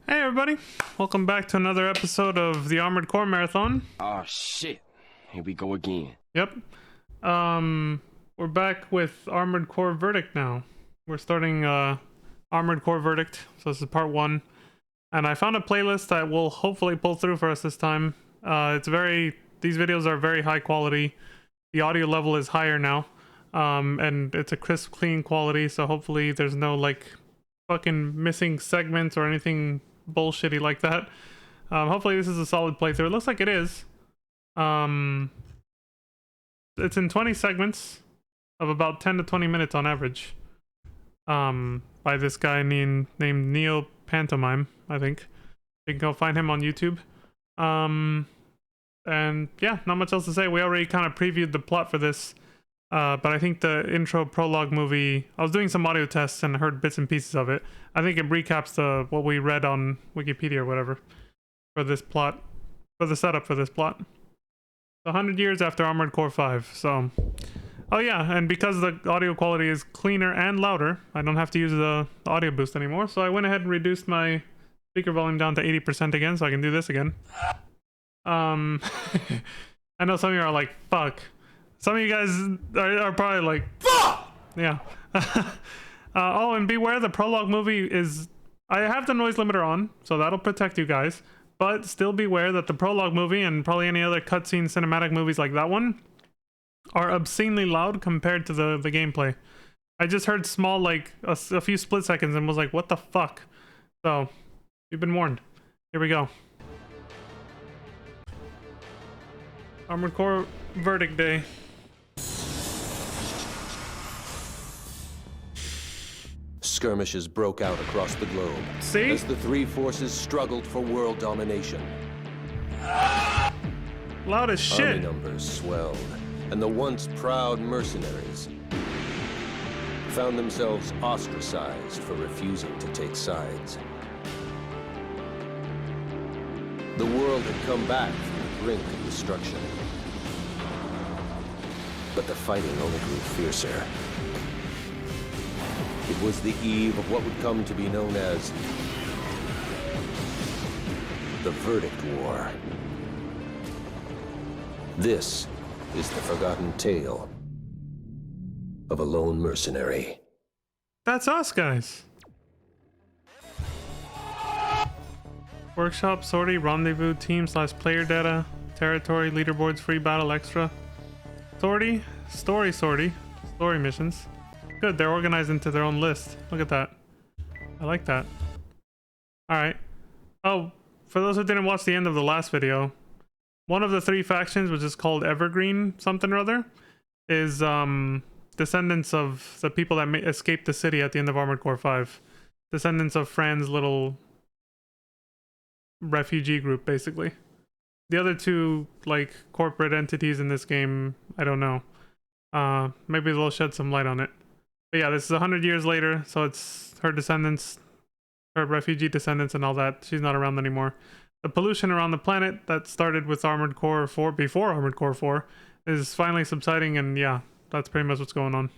Hey everybody, welcome back to another episode of the Armored Core Marathon. Oh shit. Here we go again. Yep. We're back with Armored Core Verdict now. We're starting Armored Core Verdict, so this is part 1. And I found a playlist that will hopefully pull through for us this time. These videos are very high quality. The audio level is higher now. And it's a crisp, clean quality, so hopefully there's no like fucking missing segments or anything bullshitty like that. Hopefully this is a solid playthrough. It looks like it is. It's in 20 segments of about 10 to 20 minutes on average. By this guy named Neo Pantomime, I think. You can go find him on YouTube. And yeah, not much else to say. We already kind of previewed the plot for this. But I think the intro prologue movie, I was doing some audio tests and heard bits and pieces of it. I think it recaps what we read on Wikipedia or whatever for this plot, for the setup for this plot. 100 years after Armored Core 5. So, oh yeah, and because the audio quality is cleaner and louder, I don't have to use the audio boost anymore. So I went ahead and reduced my speaker volume down to 80% again, so I can do this again. I know some of you are like, fuck. Some of you guys are probably like, fuck! Yeah. Oh, and beware, the prologue movie is... I have the noise limiter on, so that'll protect you guys. But still beware that the prologue movie, and probably any other cutscene cinematic movies like that one, are obscenely loud compared to the gameplay. I just heard small, like, a few split seconds and was like, what the fuck? So, you've been warned. Here we go. Armored Core Verdict Day. Skirmishes broke out across the globe. See? As the three forces struggled for world domination. Loud as shit. Army numbers swelled, and the once proud mercenaries found themselves ostracized for refusing to take sides. The world had come back from the brink of destruction. But the fighting only grew fiercer. It was the eve of what would come to be known as the Verdict War. This is the forgotten tale of a lone mercenary. That's us, guys. Workshop, sortie, rendezvous, team / player data, territory, leaderboards, free battle, extra. Sortie, sortie, story missions. Good, they're organized into their own list. Look at that. I like that. Alright. Oh, for those who didn't watch the end of the last video, one of the 3 factions, which is called Evergreen something or other, is descendants of the people that escaped the city at the end of Armored Core 5. Descendants of Fran's little refugee group, basically. The other 2, like, corporate entities in this game, I don't know. Maybe they'll shed some light on it. But yeah, this is 100 years later, so it's her descendants, her refugee descendants and all that. She's not around anymore. The pollution around the planet that started with Armored Core 4, before Armored Core 4, is finally subsiding, and yeah, that's pretty much what's going on.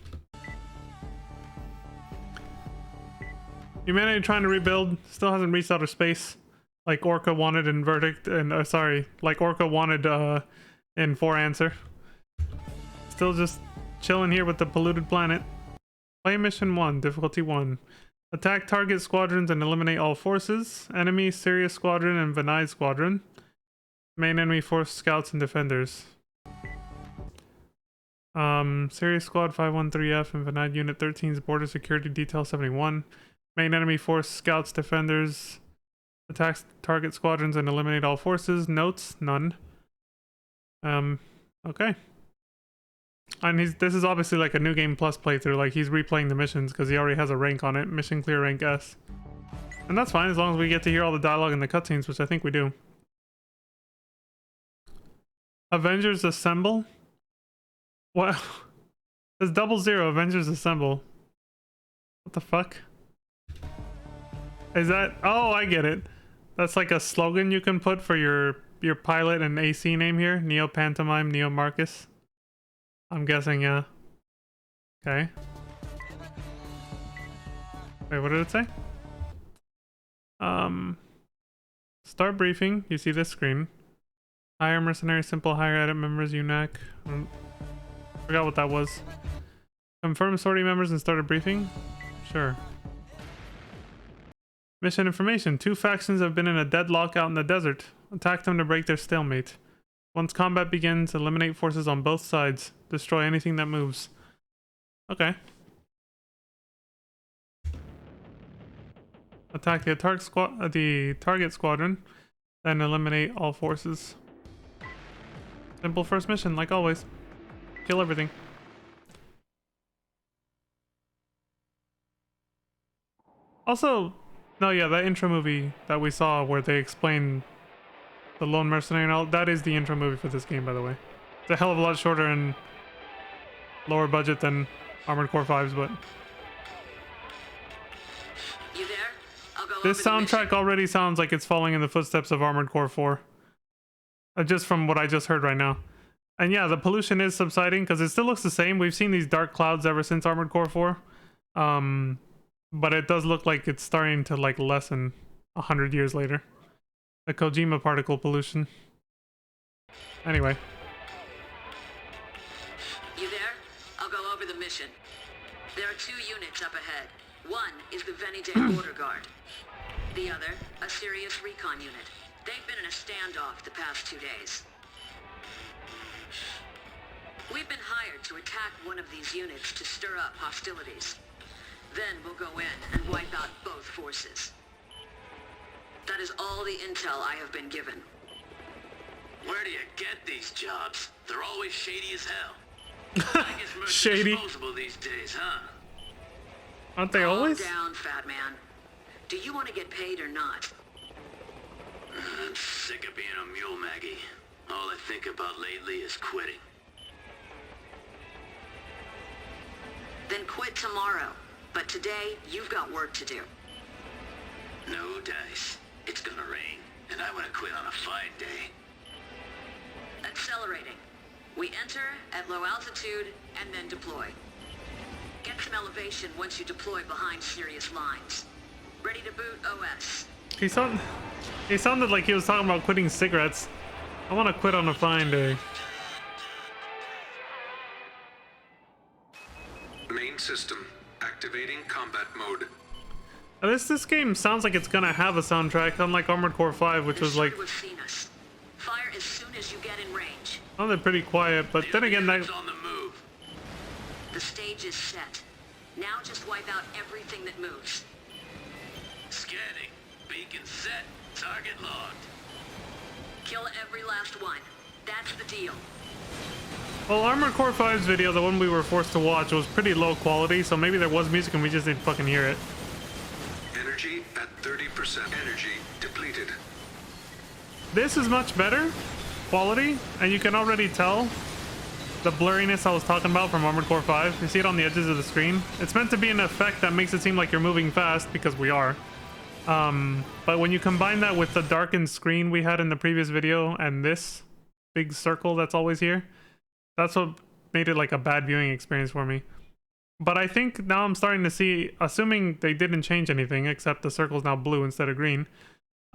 Humanity trying to rebuild, still hasn't reached outer space, like Orca wanted in Verdict, and like Orca wanted in 4 Answer. Still just chilling here with the polluted planet. Play mission 1, difficulty 1. Attack target squadrons and eliminate all forces. Enemy, Sirius Squadron and Vanide Squadron. Main enemy force, scouts and defenders. Sirius Squad 513F and Vanide Unit 13's Border Security Detail 71. Main enemy force, scouts, defenders. Attack target squadrons and eliminate all forces. Notes, none. Okay. And this is obviously like a New Game Plus playthrough, like he's replaying the missions because he already has a rank on it, mission clear rank S. And that's fine as long as we get to hear all the dialogue in the cutscenes, which I think we do. Avengers Assemble? What? It's 00 Avengers Assemble. What the fuck? Is that... Oh, I get it. That's like a slogan you can put for your pilot and AC name here. Neo Pantomime, Neo Marcus. I'm guessing, yeah. Okay. Wait, what did it say? Start briefing. You see this screen. Hire mercenary, simple hire edit members, UNAC. Forgot what that was. Confirm sortie members and start a briefing? Sure. Mission information. 2 factions have been in a deadlock out in the desert. Attack them to break their stalemate. Once combat begins, eliminate forces on both sides. Destroy anything that moves. Okay. Attack the target squadron, then eliminate all forces. Simple first mission, like always. Kill everything. Also, no, yeah, that intro movie that we saw where they explain the Lone Mercenary and all, that is the intro movie for this game, by the way. It's a hell of a lot shorter and lower budget than Armored Core 5's, but... You there? I'll go This over the mission. soundtrack already sounds like it's following in the footsteps of Armored Core 4. Just from what I just heard right now. And yeah, the pollution is subsiding because it still looks the same. We've seen these dark clouds ever since Armored Core 4. But it does look like it's starting to like lessen 100 years later. The Kojima particle pollution. Anyway. You there? I'll go over the mission. There are 2 units up ahead. One is the Venide Border Guard. The other, a Sirius recon unit. They've been in a standoff the past 2 days. We've been hired to attack one of these units to stir up hostilities. Then we'll go in and wipe out both forces. That is all the intel I have been given. Where do you get these jobs? They're always shady as hell. I guess Mercy's Shady. disposable these days, huh? Aren't they Calm always? down, fat man. Do you want to get paid or not? I'm sick of being a mule, Maggie. All I think about lately is quitting. Then quit tomorrow. But today, you've got work to do. No dice. It's gonna rain, and I wanna quit on a fine day. Accelerating. We enter at low altitude and then deploy. Get some elevation once you deploy behind Sirius lines. Ready to boot OS. He sounded like he was talking about quitting cigarettes. I want to quit on a fine day. Main system. Activating combat mode. Now, this game sounds like it's gonna have a soundtrack, unlike Armored Core 5, which was like, Sure have seen us. Fire as soon as you get in range. sounded pretty quiet, but The then other again, that unit's on the move. The stage is set. Now just wipe out everything that moves. Scanning. Beacon set. Target logged. Kill every last one. That's the deal. well, Armored Core 5's video, the one we were forced to watch, was pretty low quality, so maybe there was music and we just didn't fucking hear it. Energy at 30%. Energy depleted. This is much better quality, and you can already tell the blurriness I was talking about from Armored Core 5. You see it on the edges of the screen. It's meant to be an effect that makes it seem like you're moving fast, because we are. But when you combine that with the darkened screen we had in the previous video and this big circle that's always here, that's what made it like a bad viewing experience for me. But I think now I'm starting to see, assuming they didn't change anything, except the circle's now blue instead of green.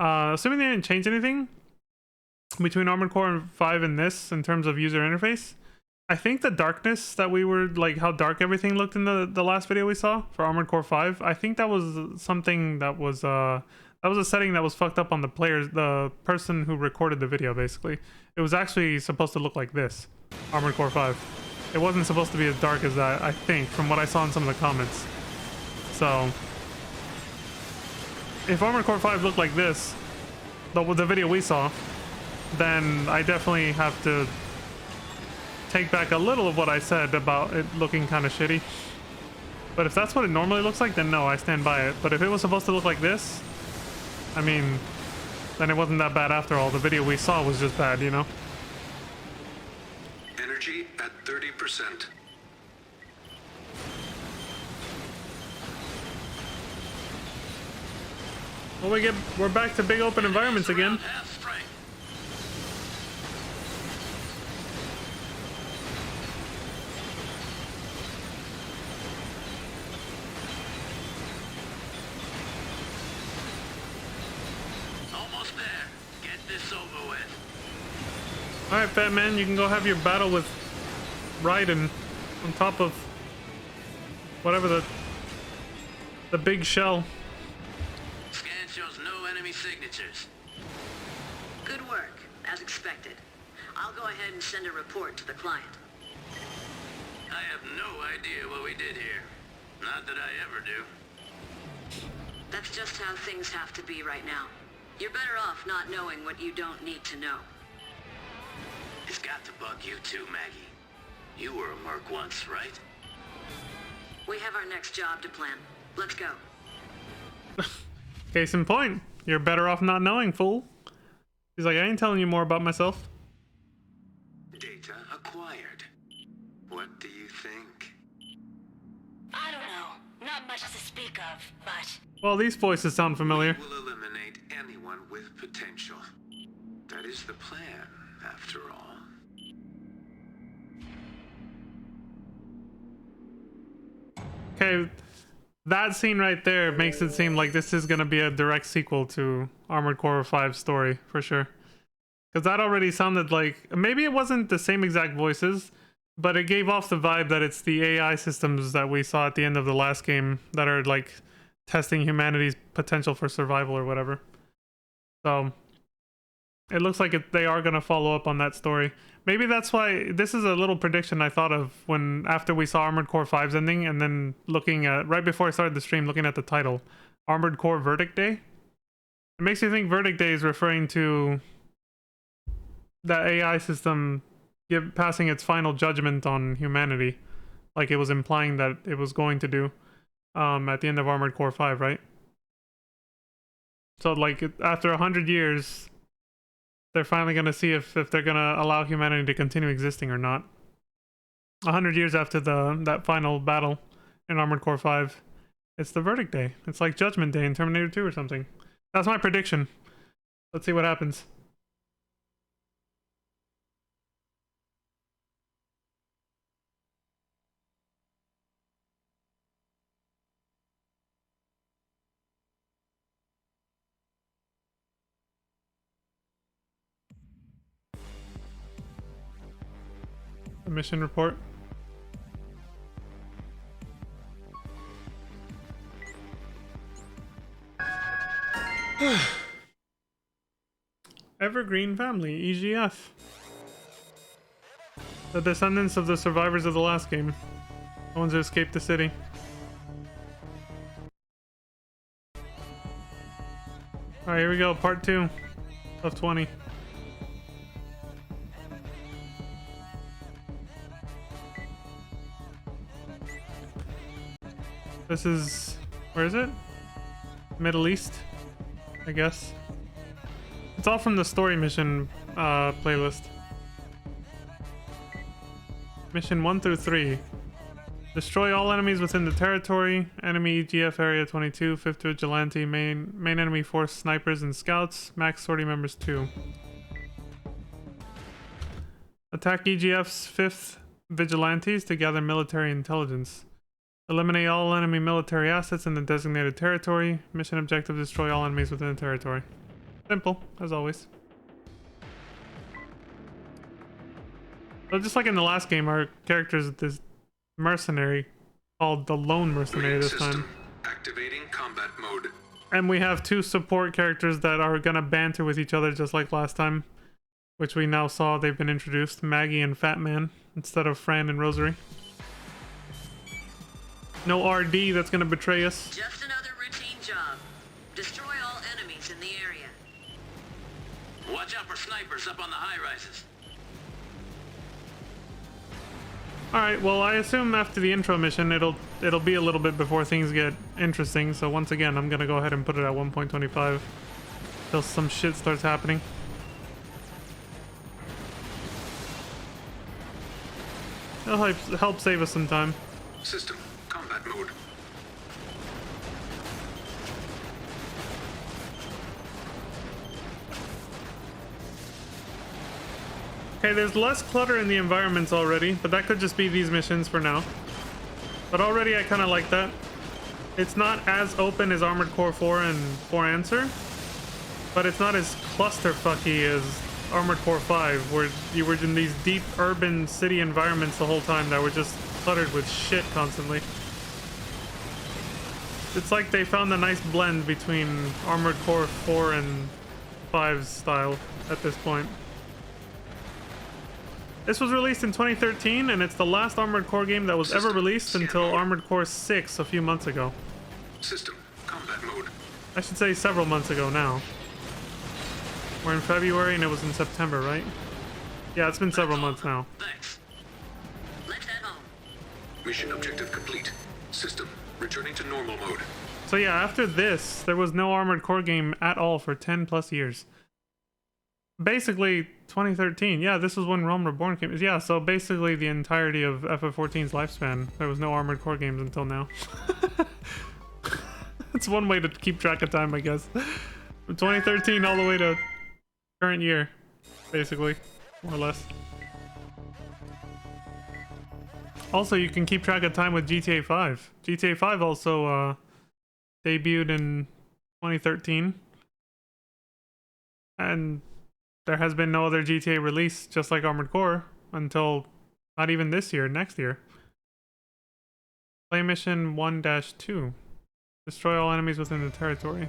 Assuming they didn't change anything between Armored Core 5 and this in terms of user interface, I think the darkness that we were, like how dark everything looked in the last video we saw for Armored Core 5, I think that was something that was a setting that was fucked up on the person who recorded the video, basically. It was actually supposed to look like this, Armored Core 5. It wasn't supposed to be as dark as that, I think, from what I saw in some of the comments. So, if Armored Core 5 looked like this, the video we saw, then I definitely have to take back a little of what I said about it looking kind of shitty. But if that's what it normally looks like, then no, I stand by it. But if it was supposed to look like this, I mean, then it wasn't that bad after all. The video we saw was just bad, you know? Energy at 30%. Well, we're back to big open environments again. Half strength. Almost there. this over with. Alright, Fat Man, you can go have your battle with Raiden on top of whatever the big shell. Scan shows no enemy signatures. Good work, as expected. I'll go ahead and send a report to the client. I have no idea what we did here. Not that I ever do. That's just how things have to be right now. You're better off not knowing what you don't need to know. It's got to bug you too, Maggie. You were a merc once, right? We have our next job to plan. Let's go. Case in point, you're better off not knowing, fool. He's like, I ain't telling you more about myself. Data acquired. What do you think? I don't know. Not much to speak of, but... Well, these voices sound familiar. We'll eliminate anyone with potential. That is the plan, after all. Okay, that scene right there makes it seem like this is going to be a direct sequel to Armored Core 5's story, for sure. Because that already sounded like... Maybe it wasn't the same exact voices, but it gave off the vibe that it's the AI systems that we saw at the end of the last game that are, like, testing humanity's potential for survival or whatever. So, it looks like they are going to follow up on that story. Maybe that's why this is a little prediction I thought of when after we saw Armored Core 5's ending and then looking at right before I started the stream looking at the title, Armored Core Verdict Day. It makes me think Verdict Day is referring to that AI system passing its final judgment on humanity, like it was implying that it was going to do at the end of Armored Core 5, right? So like after 100 years they're finally going to see if they're going to allow humanity to continue existing or not. 100 years after that final battle in Armored Core 5. It's the Verdict Day. It's like Judgment Day in Terminator 2 or something. That's my prediction. Let's see what happens. The mission report. Evergreen Family, EGF. The descendants of the survivors of the last game. The ones who escaped the city. Alright, here we go. Part 2 of 20. This is... where is it? Middle East, I guess. It's all from the story mission playlist. Mission 1 through 3. Destroy all enemies within the territory. Enemy EGF Area 22. 5th Vigilante. Main enemy force snipers and scouts. Max sortie members 2. Attack EGF's 5th Vigilantes to gather military intelligence. Eliminate all enemy military assets in the designated territory. Mission objective: destroy all enemies within the territory. Simple, as always. So just like in the last game, our character is this mercenary called the Lone Mercenary this time. Activating combat mode. And we have 2 support characters that are gonna banter with each other just like last time, which we now saw they've been introduced. Maggie and Fat Man instead of Fran and Rosary. No RD that's gonna betray us. Just another routine job. Destroy all enemies in the area. Watch out for snipers up on the high-rises. Alright, well I assume after the intro mission it'll be a little bit before things get interesting, so once again I'm gonna go ahead and put it at 1.25 till some shit starts happening. It'll help save us some time. System combat mode. Okay, there's less clutter in the environments already, but that could just be these missions for now. But already I kind of like that. It's not as open as Armored Core 4 and For Answer, but it's not as clusterfucky as Armored Core 5, where you were in these deep urban city environments the whole time that were just cluttered with shit constantly. It's like they found a nice blend between Armored Core 4 and 5's style at this point. This was released in 2013, and it's the last Armored Core game that was ever released until Armored Core 6 a few months ago. System, combat mode. I should say several months ago now. We're in February and it was in September, right? Yeah, it's been several months now. Thanks. Let's head home. Mission objective complete. System, returning to normal mode. So yeah, after this, there was no Armored Core game at all for 10 plus years. Basically, 2013. Yeah, this was when Realm Reborn came. Yeah, so basically the entirety of FF14's lifespan, there was no Armored Core games until now. It's one way to keep track of time, I guess. From 2013 all the way to current year, basically, more or less. Also, you can keep track of time with GTA 5. GTA 5 also debuted in 2013. And there has been no other GTA release, just like Armored Core, until not even this year, next year. Play mission 1-2. Destroy all enemies within the territory.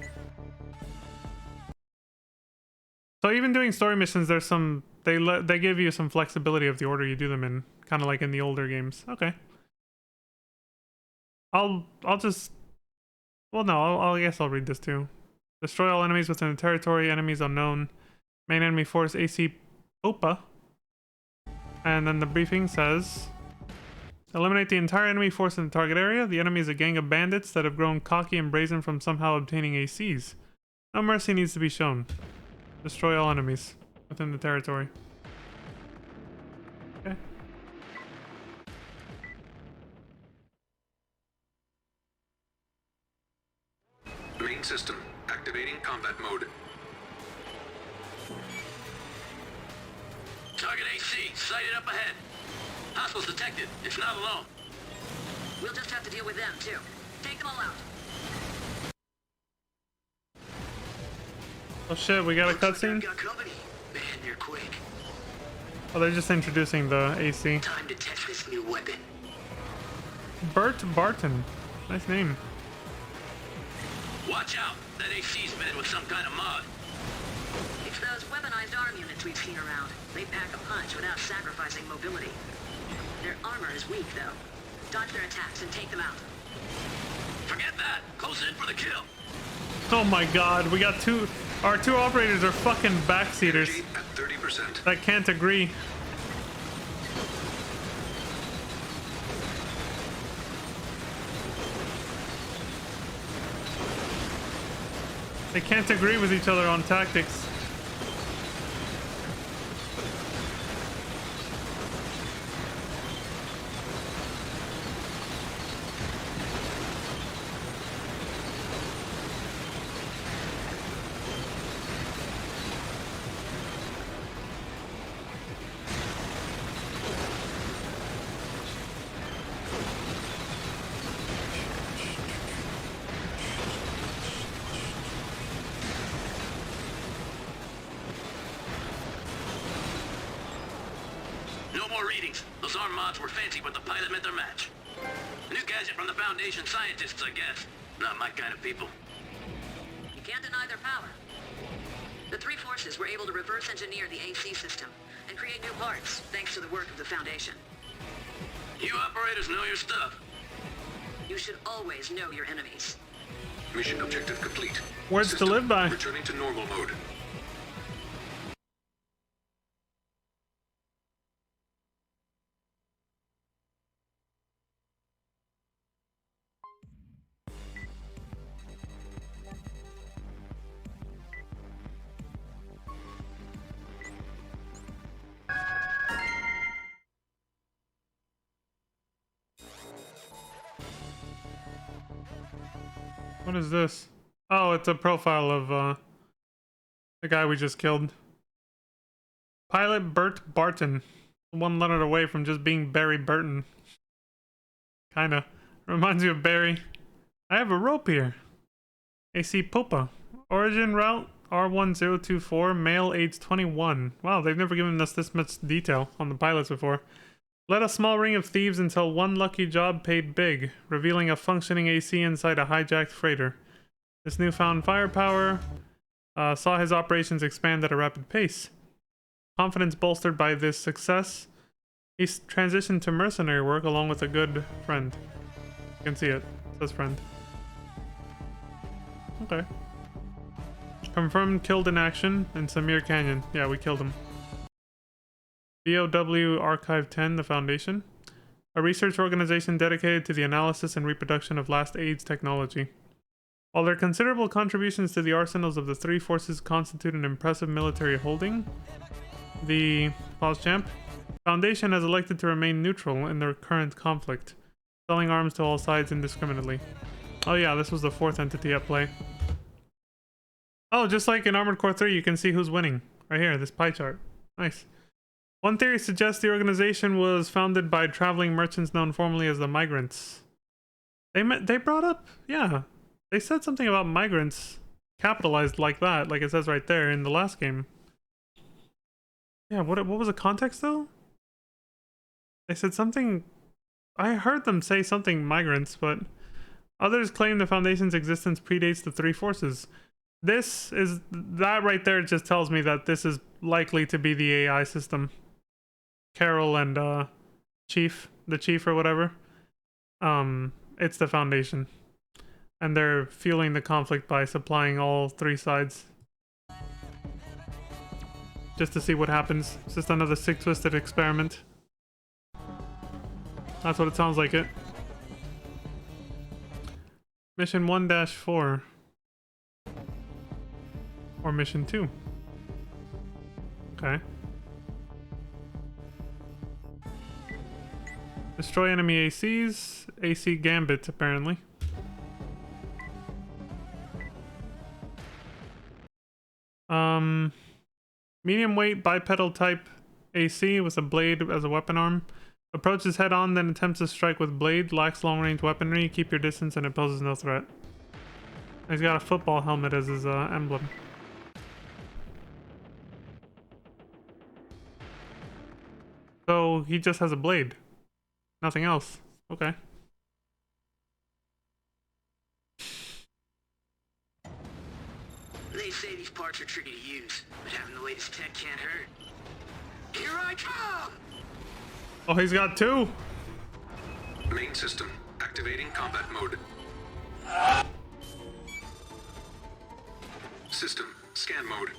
So even doing story missions, there's some... They give you some flexibility of the order you do them in. Kind of like in the older games. Okay. I'll just... Well, no, I guess I'll read this too. Destroy all enemies within the territory. Enemies unknown. Main enemy force AC Opa. And then the briefing says... Eliminate the entire enemy force in the target area. The enemy is a gang of bandits that have grown cocky and brazen from somehow obtaining ACs. No mercy needs to be shown. Destroy all enemies within the territory. Okay. Main system, activating combat mode. Target AC, sighted up ahead. Hostiles detected. It's not alone. We'll just have to deal with them, too. Take them all out. Oh shit, we got a cutscene? Got company. Man, they're quick. Oh, they're just introducing the AC. Time to test this new weapon. Bert Barton. Nice name. Watch out. That AC's fitted with some kind of mod. It's those weaponized arm units we've seen around. They pack a punch without sacrificing mobility. Their armor is weak, though. Dodge their attacks and take them out. Forget that. Close in for the kill. Oh my god, we got two... Our two operators are fucking backseaters Energy at 30%. that can't agree. They can't agree with each other on tactics. No more readings. Those arm mods were fancy, but the pilot met their match. A new gadget from the Foundation scientists, I guess. Not my kind of people. You can't deny their power. The three forces were able to reverse engineer the AC system and create new parts thanks to the work of the Foundation. You operators know your stuff. You should always know your enemies. Mission objective complete. Words to System, live by. Returning to normal mode. What is this? Oh, it's a profile of the guy we just killed. Pilot Bert Barton. One letter away from just being Barry Burton. Kinda. Reminds you of Barry. I have a rope here. AC Popa. Origin route R1024, male, age 21. Wow, they've never given us this much detail on the pilots before. Led a small ring of thieves until one lucky job paid big, revealing a functioning AC inside a hijacked freighter. This newfound firepower saw his operations expand at a rapid pace. Confidence bolstered by this success, he transitioned to mercenary work along with a good friend. You can see it. It says friend. Okay. Confirmed killed in action in Samir Canyon. Yeah, we killed him. DOW Archive 10, the Foundation. A research organization dedicated to the analysis and reproduction of last AIDS technology. While their considerable contributions to the arsenals of the three forces constitute an impressive military holding, the Champ Foundation has elected to remain neutral in their current conflict, selling arms to all sides indiscriminately. Oh yeah, this was the fourth entity at play. Oh, just like in Armored Core 3, you can see who's winning. Right here, this pie chart. Nice. One theory suggests the organization was founded by traveling merchants known formerly as the Migrants. They brought up, yeah, they said something about migrants capitalized like that, like it says right there in the last game. Yeah, what was the context though? They said something, I heard them say something migrants, but others claim the Foundation's existence predates the three forces. That right there just tells me that this is likely to be the AI system. Carol and the chief or whatever. It's the Foundation. And they're fueling the conflict by supplying all three sides. Just to see what happens. It's just another sick twisted experiment. That's what it sounds like it. Mission 1-4. Or mission 2. Okay. Destroy enemy ACs. AC Gambit, apparently. Medium weight bipedal type AC with a blade as a weapon arm. Approaches head on, then attempts to strike with blade. Lacks long range weaponry. Keep your distance and it poses no threat. He's got a football helmet as his emblem. So he just has a blade. Nothing else. Okay. They say these parts are tricky to use, but having the latest tech can't hurt. Here I come! Oh, he's got two. Main system. Activating combat mode. System. Scan mode.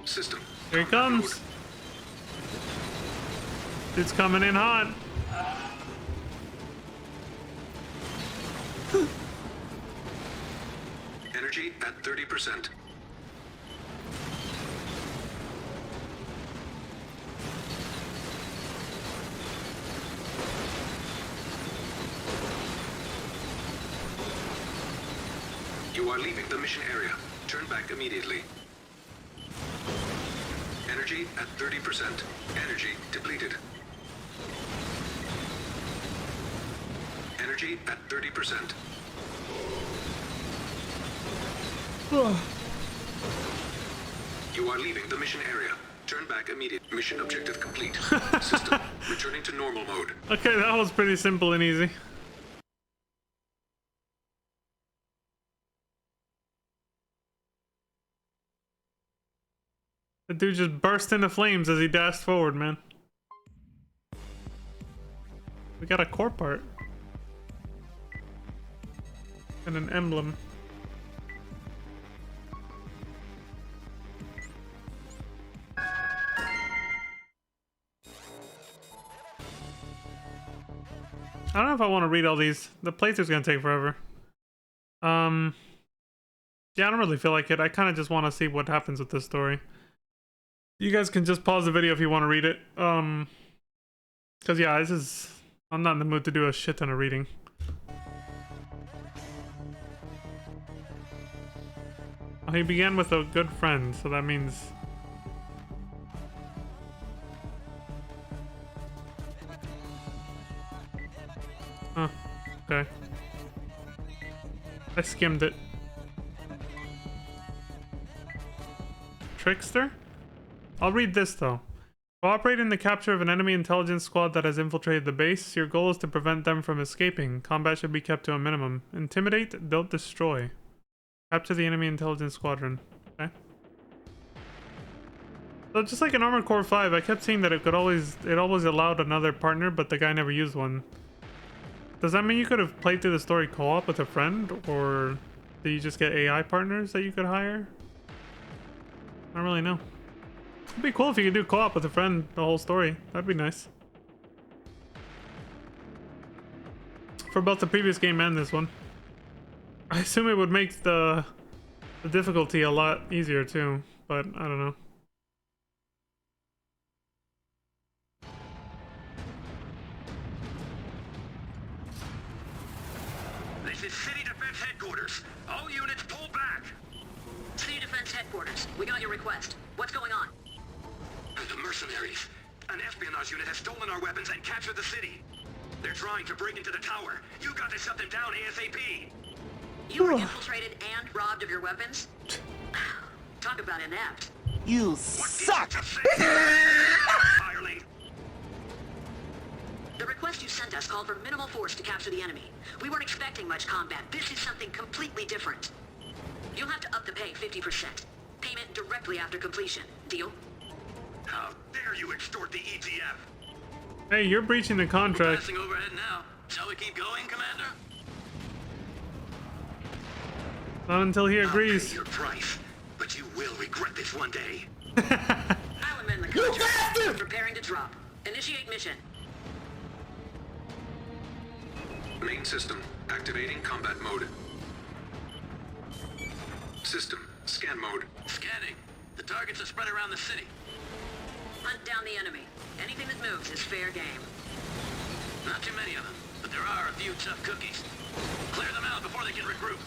System. Here he comes. It's coming in hot. Energy at 30%. You are leaving the mission area. Turn back immediately. Energy at 30%. Energy depleted. Energy at 30%. You are leaving the mission area. Turn back immediately. Mission objective complete. System returning to normal mode. Okay, that was pretty simple and easy. The dude just burst into flames as he dashed forward, man. We got a core part. And an emblem. I don't know if I want to read all these. The playthrough's gonna take forever. Yeah, I don't really feel like it. I kind of just want to see what happens with this story. You guys can just pause the video if you want to read it. Cause yeah, I'm not in the mood to do a shit ton of reading. Well, he began with a good friend, so that means... Huh, okay. I skimmed it. Trickster? I'll read this though. Cooperate in the capture of an enemy intelligence squad that has infiltrated the base. Your goal is to prevent them from escaping. Combat should be kept to a minimum. Intimidate, don't destroy. Capture the enemy intelligence squadron. Okay. So just like in Armored Core 5, I kept seeing that it always allowed another partner, but the guy never used one. Does that mean you could have played through the story co-op with a friend, or do you just get AI partners that you could hire? I don't really know. It'd be cool if you could do co-op with a friend the whole story. That'd be nice. For both the previous game and this one. I assume it would make the difficulty a lot easier too, but I don't know. This is City Defense Headquarters. All units pull back. City Defense Headquarters, we got your request. What's going on? The mercenaries. An espionage unit has stolen our weapons and captured the city. They're trying to break into the tower. You got to shut them down ASAP. You were infiltrated and robbed of your weapons? Talk about inept. You suck! Hireling. The request you sent us called for minimal force to capture the enemy. We weren't expecting much combat. This is something completely different. You'll have to up the pay 50%. Payment directly after completion. Deal? How dare you extort the ETF? Hey, you're breaching the contract. Passing overhead now. Shall we keep going, Commander? Not until he I'll agrees. pay your price, but you will regret this one day. I'll amend the contract. Preparing to drop. Initiate mission. Main system. Activating combat mode. System. Scan mode. Scanning. The targets are spread around the city. Hunt down the enemy. Anything that moves is fair game. Not too many of them, but there are a few tough cookies. Clear them out before they can regroup.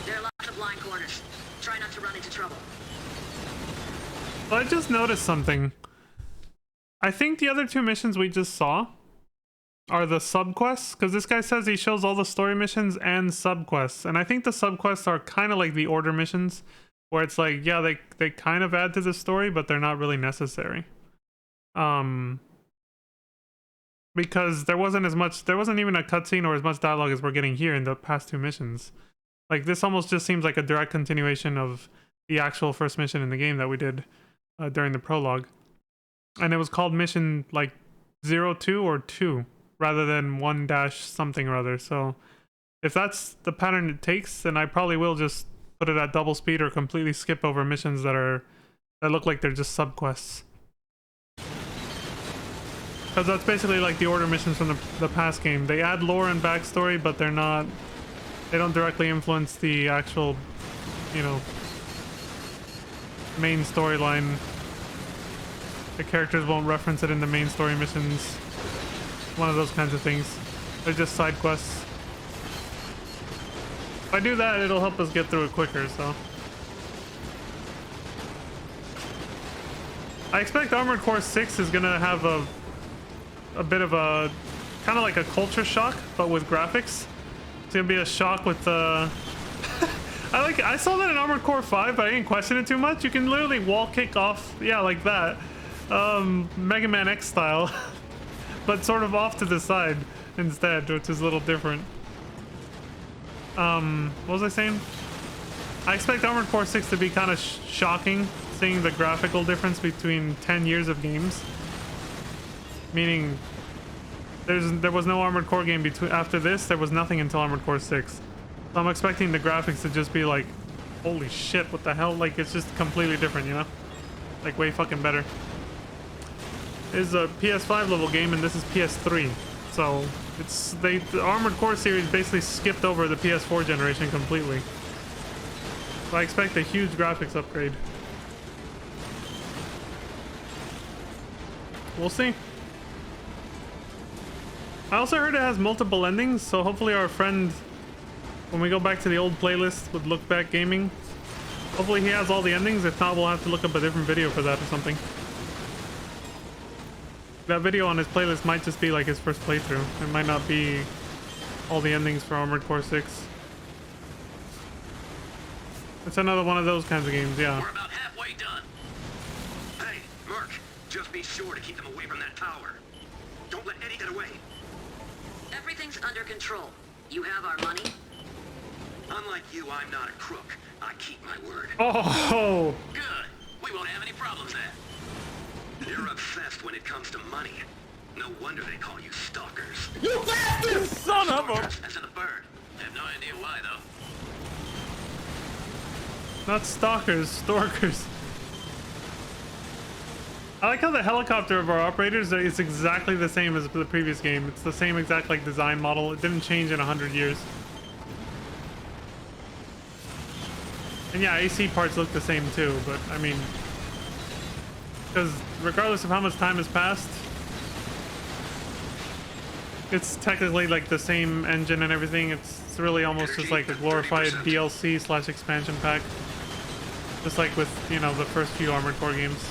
There are lots of blind corners. Try not to run into trouble. Well, I just noticed something. I think the other two missions we just saw are the subquests, because this guy says he shows all the story missions and subquests, and I think the subquests are kind of like the order missions, where it's like, yeah, they kind of add to the story, but they're not really necessary. Because there wasn't even a cutscene or as much dialogue as we're getting here in the past two missions. Like, this almost just seems like a direct continuation of the actual first mission in the game that we did during the prologue. And it was called mission, like, 02 or 2, rather than 1- something or other. So, if that's the pattern it takes, then I probably will just put it at double speed or completely skip over missions that look like they're just subquests. Because that's basically like the order missions from the past game. They add lore and backstory, but they don't directly influence the actual, main storyline. The characters won't reference it in the main story missions. One of those kinds of things. They're just side quests. If I do that, it'll help us get through it quicker, so. I expect Armored Core 6 is gonna have a bit of a kind of like a culture shock, but with graphics. It's gonna be a shock with I saw that in Armored Core 5, but I didn't question it too much. You can literally wall kick off, yeah, like that, Mega Man X style, but sort of off to the side instead, which is a little different. What was I saying? I expect Armored Core 6 to be kind of shocking, seeing the graphical difference between 10 years of games. Meaning, there was no Armored Core game after this. There was nothing until Armored Core 6. So I'm expecting the graphics to just be like, holy shit, what the hell? Like, it's just completely different, you know? Like, way fucking better. This is a PS5 level game, and this is PS3. So, the Armored Core series basically skipped over the PS4 generation completely. So I expect a huge graphics upgrade. We'll see. I also heard it has multiple endings, so hopefully our friend, when we go back to the old playlist with Look Back Gaming, hopefully he has all the endings. If not, we'll have to look up a different video for that or something. That video on his playlist might just be like his first playthrough. It might not be all the endings for Armored Core 6. It's another one of those kinds of games, yeah. We're about halfway done. Hey, Merc, just be sure to keep them away from that tower. Don't let Eddie get away. Everything's under control. You have our money? Unlike you, I'm not a crook. I keep my word. Oh, Good. We won't have any problems then. You're obsessed when it comes to money. No wonder they call you stalkers. You bastard! Son of a... Stalkers, as in a bird. I have no idea why, though. not stalkers, stalkers. I like how the helicopter of our operators is exactly the same as the previous game. It's the same exact like design model. It didn't change in 100 years. And yeah, AC parts look the same too, but I mean, because regardless of how much time has passed, it's technically like the same engine and everything. It's really almost just like a glorified DLC / expansion pack. Just like with, you know, the first few Armored Core games.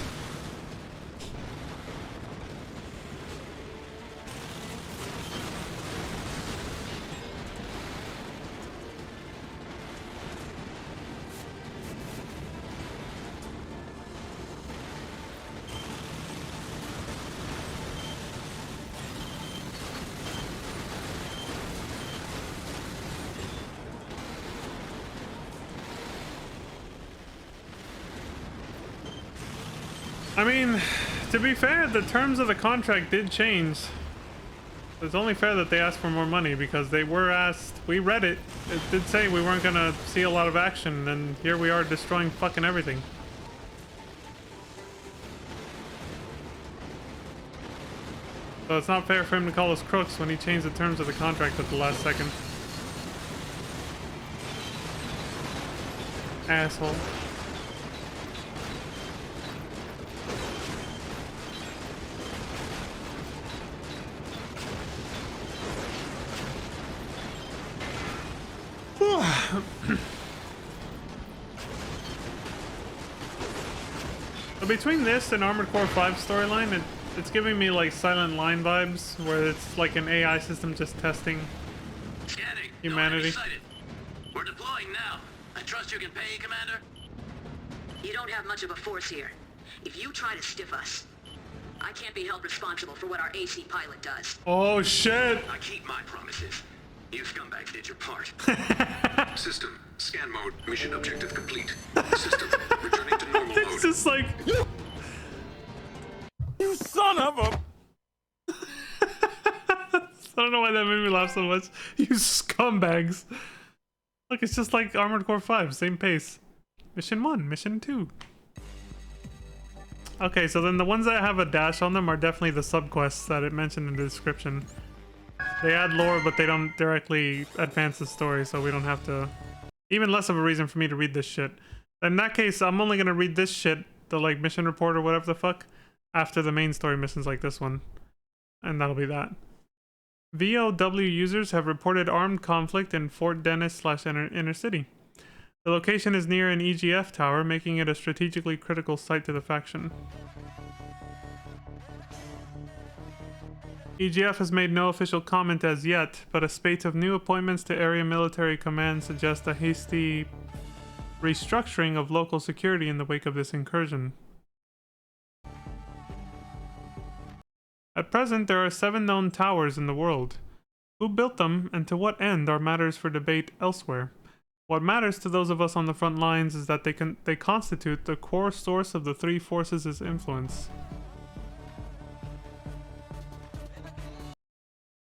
I mean, to be fair, the terms of the contract did change. It's only fair that they asked for more money because they were asked. We read it. It did say we weren't gonna see a lot of action, and here we are destroying fucking everything. So it's not fair for him to call us crooks when he changed the terms of the contract at the last second. Asshole. So between this and Armored Core 5 storyline, it's giving me like Silent Line vibes, where it's like an AI system just testing Scanning. humanity. We're deploying now. I trust you can pay, Commander? You don't have much of a force here. If you try to stiff us, I can't be held responsible for what our AC pilot does. Oh shit! I keep my promises. You scumbags did your part. System, scan mode, mission objective complete. System, returning to normal mode. It's just like You son of a... I don't know why that made me laugh so much. You scumbags. Look, it's just like Armored Core 5, same pace. Mission 1, Mission 2. Okay, so then the ones that have a dash on them are definitely the subquests that it mentioned in the description. They add lore, but they don't directly advance the story, so we don't have to... Even less of a reason for me to read this shit. In that case, I'm only gonna read this shit, the like mission report or whatever the fuck, after the main story missions like this one. And that'll be that. VOW users have reported armed conflict in Fort Dennis / Inner City. The location is near an EGF tower, making it a strategically critical site to the faction. EGF has made no official comment as yet, but a spate of new appointments to area military command suggests a hasty restructuring of local security in the wake of this incursion. At present, there are 7 known towers in the world. Who built them, and to what end, are matters for debate elsewhere. What matters to those of us on the front lines is that they constitute the core source of the three forces' influence.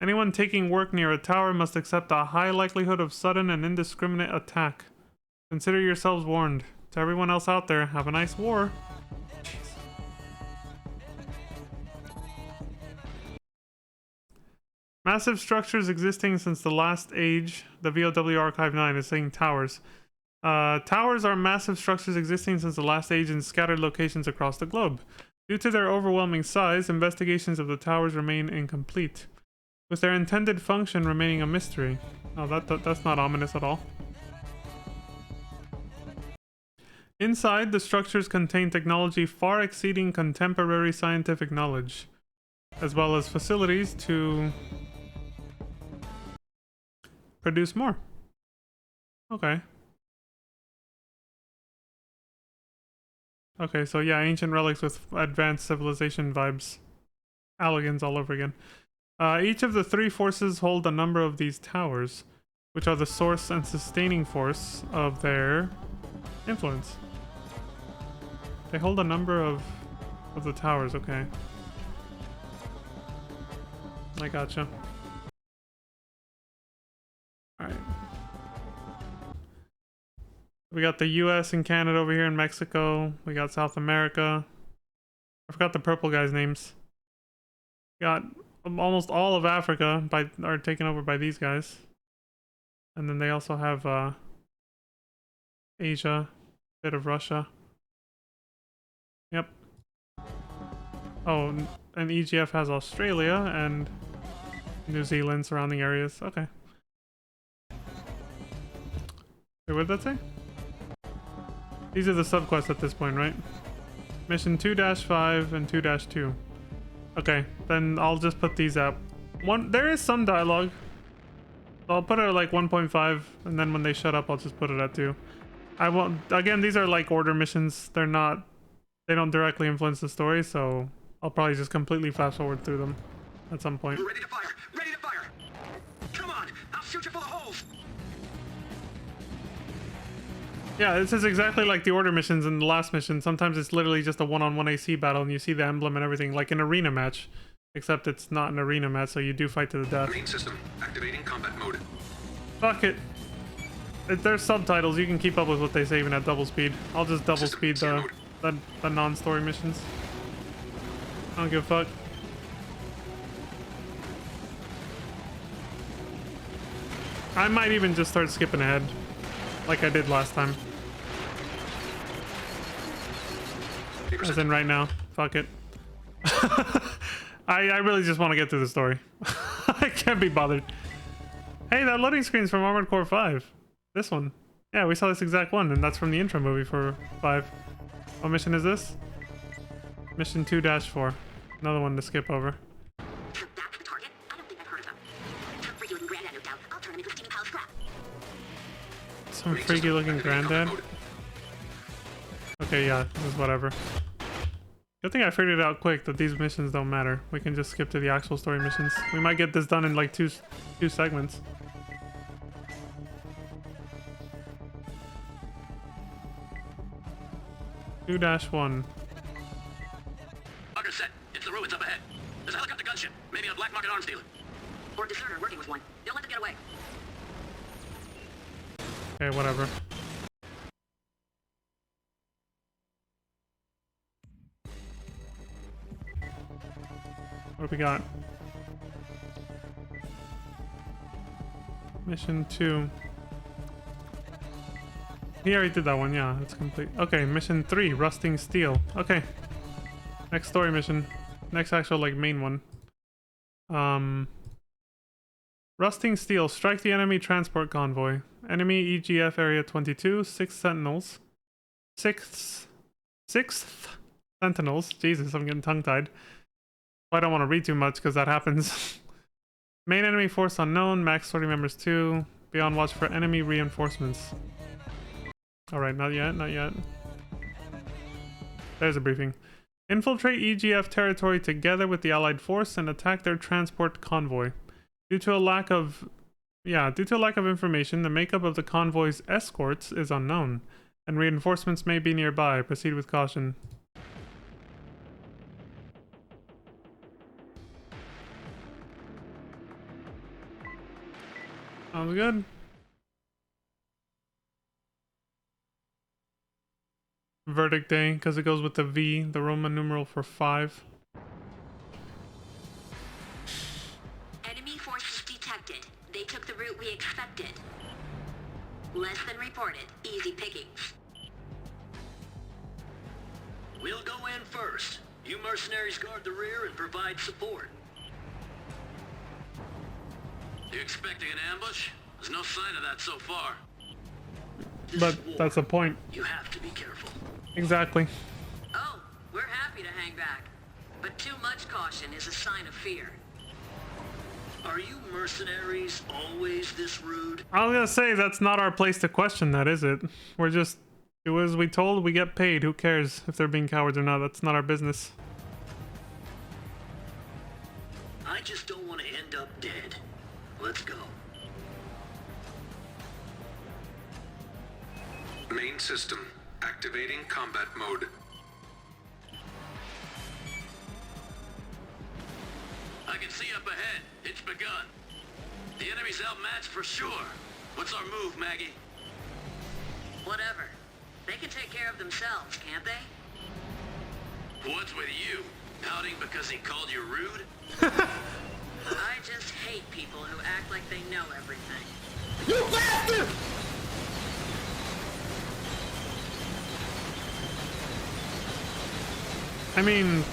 Anyone taking work near a tower must accept a high likelihood of sudden and indiscriminate attack. Consider yourselves warned. To everyone else out there, have a nice war. Massive structures existing since the last age. The VOW Archive 9 is saying towers. Towers are massive structures existing since the last age in scattered locations across the globe. Due to their overwhelming size, investigations of the towers remain incomplete, with their intended function remaining a mystery. Oh, that's not ominous at all. Inside, the structures contain technology far exceeding contemporary scientific knowledge, as well as facilities to produce more. Okay. Okay, so yeah, ancient relics with advanced civilization vibes. Alligans all over again. Each of the three forces hold a number of these towers, which are the source and sustaining force of their influence. They hold a number of the towers, okay. I gotcha. Alright. We got the US and Canada over here in Mexico. We got South America. I forgot the purple guys' names. We got almost all of Africa are taken over by these guys. And then they also have Asia, a bit of Russia. Yep. Oh, and EGF has Australia and New Zealand surrounding areas. Okay. Wait, what did that say? These are the subquests at this point, right? Mission 2-5 and 2-2. Okay, then I'll just put these at there is some dialogue. I'll put it at like 1.5, and then when they shut up, I'll just put it at 2. I won't. Again, these are like order missions. They don't directly influence the story, so I'll probably just completely fast forward through them at some point. Ready to fire! Ready to fire! Come on! I'll shoot you full of holes! Yeah, this is exactly like the order missions in the last mission. Sometimes it's literally just a one-on-one AC battle, and you see the emblem and everything, like an arena match. Except it's not an arena match, so you do fight to the death. Main system activating combat mode. Fuck it. If there's subtitles, you can keep up with what they say even at double speed. I'll just double speed the non-story missions. I don't give a fuck. I might even just start skipping ahead, like I did last time. As in right now. Fuck it. I really just want to get through the story. I can't be bothered. Hey, that loading screen's from Armored Core 5. This one. Yeah, we saw this exact one, and that's from the intro movie for 5. What mission is this? Mission 2-4. Another one to skip over. That's the target? I don't think I've heard of them. For you and Granddad, no doubt. I'll turn him into a steaming pile of scrap. Some freaky looking granddad. Okay, yeah, this is whatever. Good thing I figured it out quick that these missions don't matter. We can just skip to the actual story missions. We might get this done in like two segments. Two -1. Bunker set. It's the ruins up ahead. There's a helicopter gunship. Maybe a black market arms dealer. Or a deserter working with one. Don't let them get away. Okay, whatever. What do we got? Mission 2. He already did that one, yeah, it's complete. Okay, mission 3, Rusting Steel. Okay. Next story mission. Next actual, like, main one. Rusting Steel. Strike the enemy transport convoy. Enemy EGF Area 22. 6 sentinels. Sixth sentinels. Jesus, I'm getting tongue-tied. I don't want to read too much because that happens. Main enemy force unknown. Max story members 2. Be on watch for enemy reinforcements. Alright, not yet, not yet. There's a briefing. Infiltrate EGF territory together with the allied force and attack their transport convoy. Due to a lack of information, the makeup of the convoy's escorts is unknown, and reinforcements may be nearby. Proceed with caution. Sounds good. Verdict day, because it goes with the V, the Roman numeral for 5. Enemy forces detected. They took the route we expected. Less than reported. Easy pickings. We'll go in first. You mercenaries guard the rear and provide support. You expecting an ambush? There's no sign of that so far. But that's the point. You have to be careful. Exactly. Oh, we're happy to hang back. But too much caution is a sign of fear. Are you mercenaries always this rude? I was gonna say, that's not our place to question that, is it? We're just Do as we told, we get paid. Who cares if they're being cowards or not? That's not our business. I just don't want to end up dead. Let's go. Main system. Activating combat mode. I can see up ahead. It's begun. The enemy's outmatched for sure. What's our move, Maggie? Whatever. They can take care of themselves, can't they? What's with you? Pouting because he called you rude? I just hate people who act like they know everything. You bastard! I mean,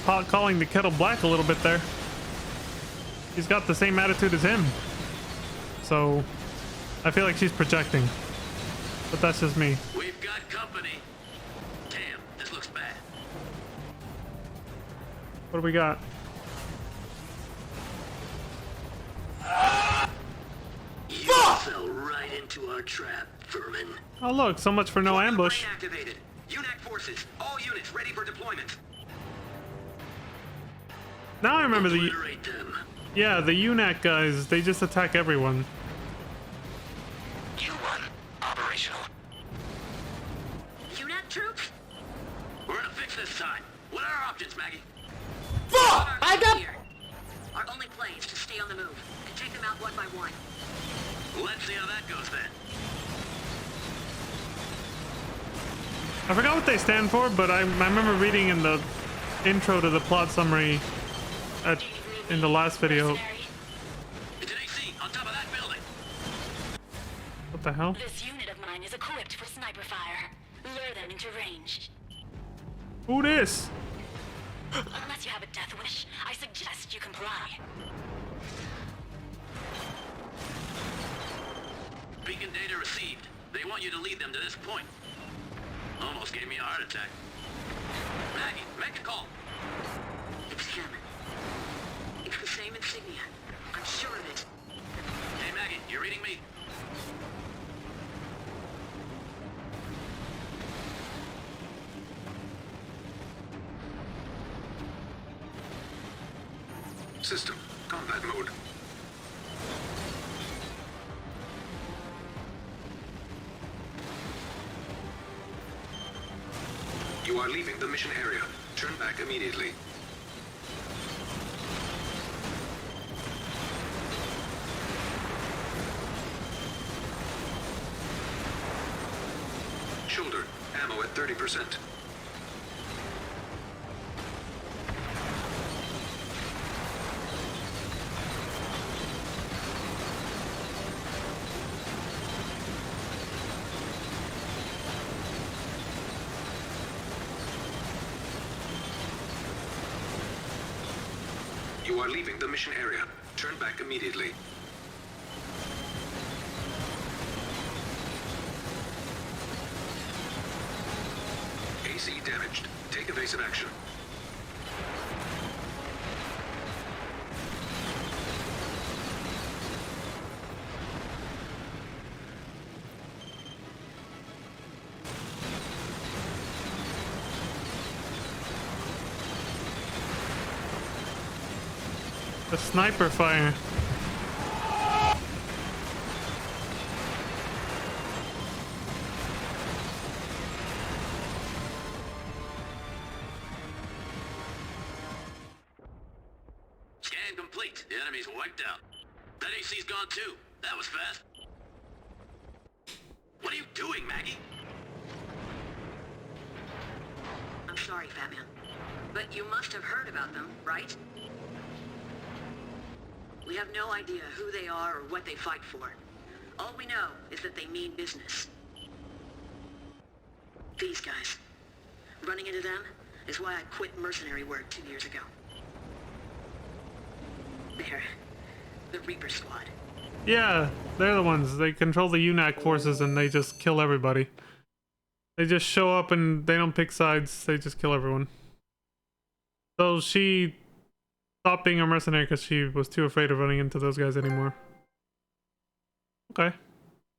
Pot calling the kettle black a little bit there. He's got the same attitude as him. So, I feel like she's projecting. But that's just me. We've got company. Damn, this looks bad. What do we got? You fell right into our trap, vermin. Oh look, so much for no ambush. Plane activated. UNAC forces. All units ready for deployment. Now I remember the... Obliterate them. Yeah, the UNAC guys, they just attack everyone. Q1 operational. UNAT troops? We're gonna fix this time. What are our options, Maggie? Fuck! I got. Here. Our only play is to stay on the move and take them out one by one. Let's see how that goes then. I forgot what they stand for, but I remember reading in the intro to the plot summary in the last video. It's an AC on top of that building. What the hell? This unit of mine is equipped for sniper fire. Lure them into range. Who this? Unless you have a death wish, I suggest you comply. Beacon data received. They want you to lead them to this point. Almost gave me a heart attack. Maggie, make a call. It's him. It's the same insignia. I'm sure of it. Hey Maggie, you reading me? System. Combat mode. You are leaving the mission area. Turn back immediately. Shoulder. Ammo at 30%. You are leaving the mission area. Turn back immediately. AC damaged. Take evasive action. The sniper fire. Scan complete. The enemy's wiped out. That AC's gone too. That was fast. What are you doing, Maggie? I'm sorry, Fatman. But you must have heard about them, right? We have no idea who they are or what they fight for. All we know is that they mean business. These guys. Running into them is why I quit mercenary work 2 years ago. They're the Reaper Squad. Yeah, they're the ones. They control the UNAC forces and they just kill everybody. They just show up and they don't pick sides. They just kill everyone. So she stopped being a mercenary because she was too afraid of running into those guys anymore. Okay.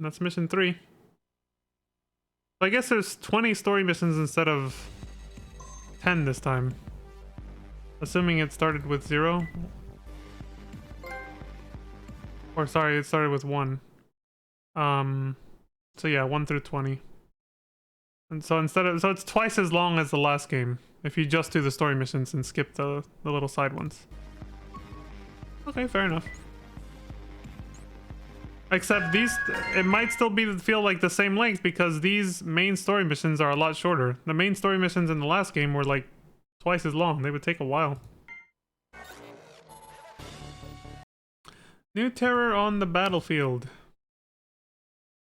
That's mission 3. I guess there's 20 story missions instead of 10 this time. Assuming it started with 0. Or sorry, it started with 1. So yeah, 1 through 20. And so so it's twice as long as the last game if you just do the story missions and skip the little side ones. Okay, fair enough. Except these, it might still feel like the same length because these main story missions are a lot shorter. The main story missions in the last game were like twice as long. They would take a while. New terror on the battlefield.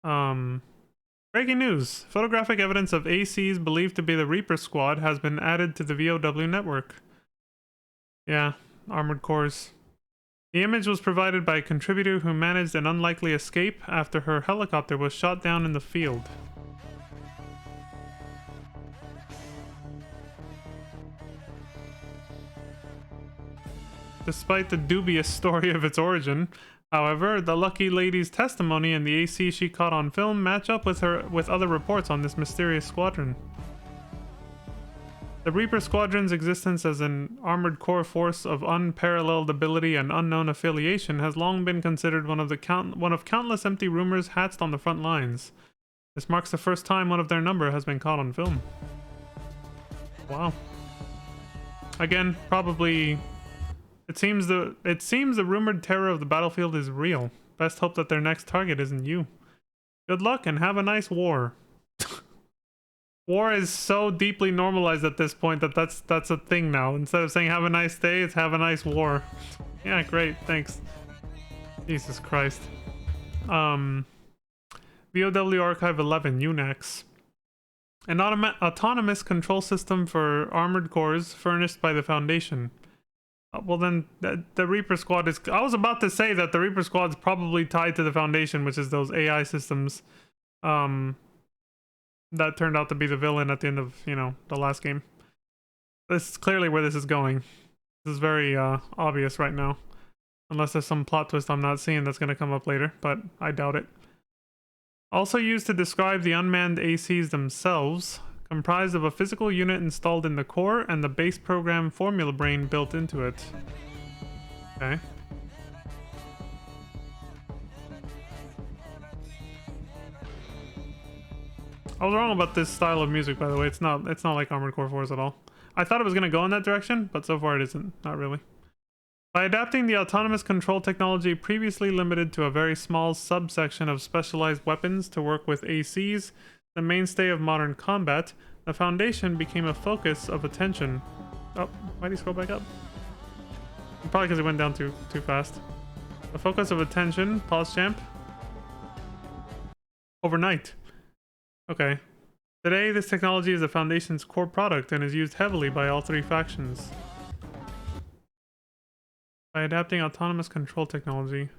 Breaking news. Photographic evidence of ACs believed to be the Reaper Squad has been added to the VOW network. Yeah, armored cores. The image was provided by a contributor who managed an unlikely escape after her helicopter was shot down in the field. Despite the dubious story of its origin, however, the lucky lady's testimony and the AC she caught on film match up with other reports on this mysterious squadron. The Reaper Squadron's existence as an armored core force of unparalleled ability and unknown affiliation has long been considered one of countless empty rumors hatched on the front lines. This marks the first time one of their number has been caught on film. Wow. Again, probably. It seems the rumored terror of the battlefield is real. Best hope that their next target isn't you. Good luck and have a nice war. War is so deeply normalized at this point that that's a thing now. Instead of saying have a nice day, it's have a nice war. Yeah, great, thanks. Jesus Christ. VOW Archive 11, UNAX. An autonomous control system for armored cores furnished by the Foundation. Well then, the Reaper Squad is... I was about to say that the Reaper Squad's probably tied to the Foundation, which is those AI systems. That turned out to be the villain at the end of, the last game. This is clearly where this is going. This is very obvious right now. Unless there's some plot twist I'm not seeing that's going to come up later, but I doubt it. Also used to describe the unmanned ACs themselves, comprised of a physical unit installed in the core and the base program Formula Brain built into it. Okay. I was wrong about this style of music, by the way. It's not like Armored Core 4's at all. I thought it was going to go in that direction, but so far it isn't. Not really. By adapting the autonomous control technology previously limited to a very small subsection of specialized weapons to work with ACs, the mainstay of modern combat, the Foundation became a focus of attention. Oh, why did he scroll back up? Probably because it went down too fast. A focus of attention, pause champ. Overnight. Okay. Today, this technology is the Foundation's core product and is used heavily by all three factions. By adapting autonomous control technology.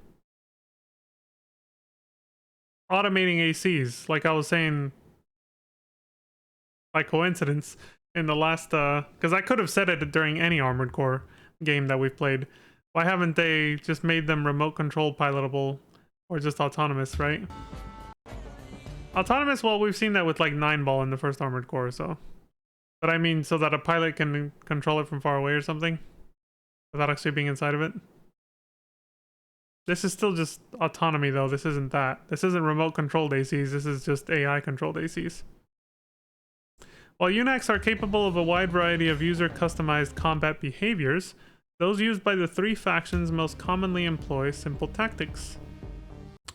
Automating ACs, like I was saying by coincidence in the last, because I could have said it during any Armored Core game that we've played. Why haven't they just made them remote control pilotable or just autonomous, right? Autonomous, well, we've seen that with like 9-Ball in the first Armored Core, so. But I mean, so that a pilot can control it from far away or something? Without actually being inside of it? This is still just autonomy, though. This isn't that. This isn't remote-controlled ACs. This is just AI-controlled ACs. While UNACs are capable of a wide variety of user-customized combat behaviors, those used by the three factions most commonly employ simple tactics,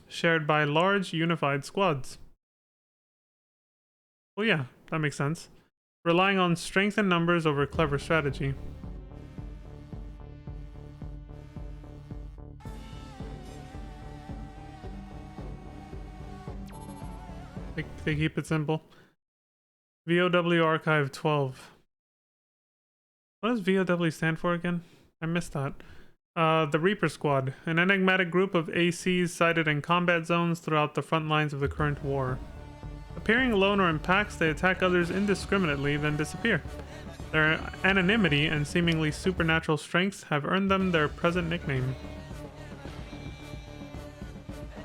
shared by large, unified squads. Well, yeah, that makes sense. Relying on strength in numbers over clever strategy. They keep it simple. VOW Archive 12. What does VOW stand for again? I missed that. The Reaper Squad, an enigmatic group of ACs sighted in combat zones throughout the front lines of the current war. Appearing alone or in packs, they attack others indiscriminately, then disappear. Their anonymity and seemingly supernatural strengths have earned them their present nickname.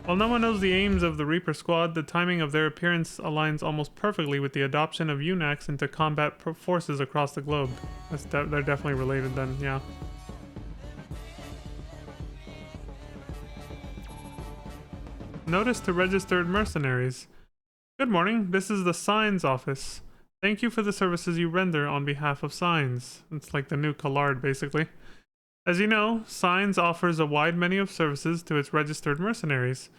While no one knows the aims of the Reaper Squad, the timing of their appearance aligns almost perfectly with the adoption of UNACs into combat forces across the globe. They're definitely related then, yeah. Notice to registered mercenaries. Good morning, this is the Signs office. Thank you for the services you render on behalf of Signs. It's like the new Collard, basically. As you know, Signs offers a wide menu of services to its registered mercenaries.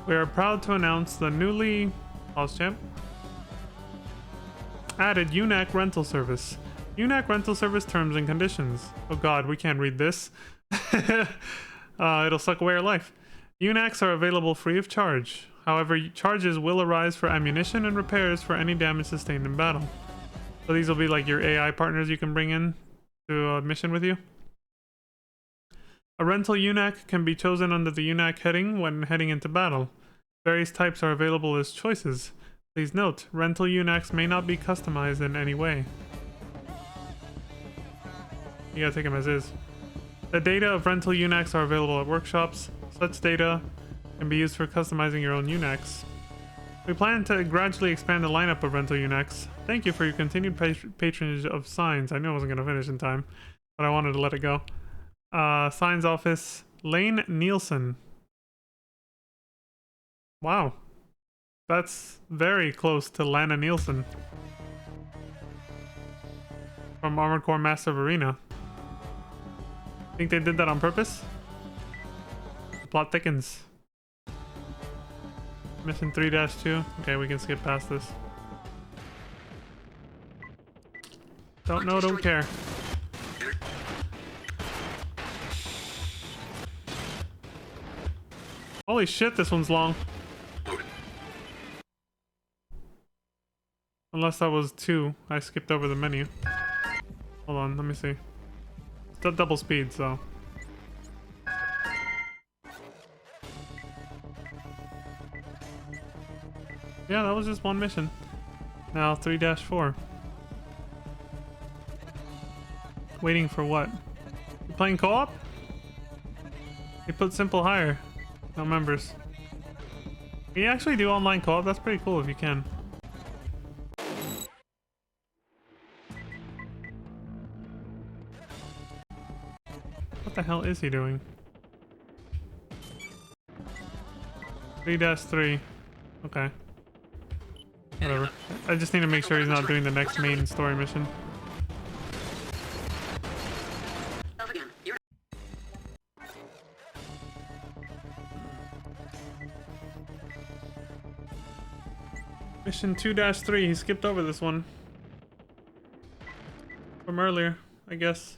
We are proud to announce the newly added UNAC rental service. UNAC rental service terms and conditions. Oh god, we can't read this. It'll suck away our life. UNACs are available free of charge. However, charges will arise for ammunition and repairs for any damage sustained in battle. So these will be like your AI partners you can bring in to a mission with you. A rental UNAC can be chosen under the UNAC heading when heading into battle. Various types are available as choices. Please note, rental UNACs may not be customized in any way. You gotta take them as is. The data of rental UNACs are available at workshops. Such data can be used for customizing your own UNACs. We plan to gradually expand the lineup of rental UNACs. Thank you for your continued patronage of Signs. I knew I wasn't gonna finish in time, but I wanted to let it go. Signs office, Lane Nielsen. Wow. That's very close to Lana Nielsen from Armored Core Master of Arena. Think they did that on purpose? The plot thickens. Mission 3-2. Okay, we can skip past this. Don't know, don't care. Holy shit, this one's long. Unless that was 2. I skipped over the menu. Hold on, let me see. It's at double speed, so. Yeah, that was just one mission. Now 3-4. Waiting for what? You playing co-op? They put simple higher. No members. Can you actually do online co-op? That's pretty cool if you can. What the hell is he doing? 3-3. Okay. Whatever. I just need to make sure he's not doing the next main story mission. Mission 2-3, he skipped over this one. From earlier, I guess.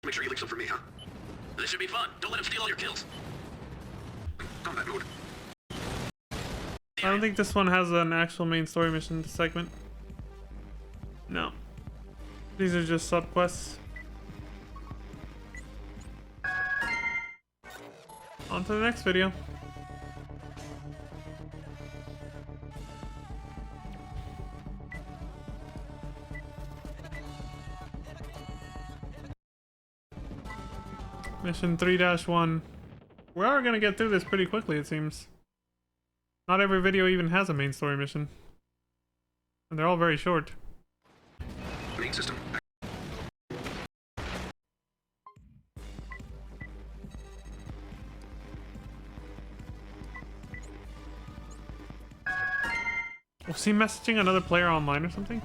Make sure you leave some for me, huh? This should be fun. Don't let him steal all your kills. Combat mode. I don't think this one has an actual main story mission segment. No. These are just subquests. On to the next video. Mission 3-1. We are gonna get through this pretty quickly, it seems. Not every video even has a main story mission. And they're all very short. Main system. Was he messaging another player online or something?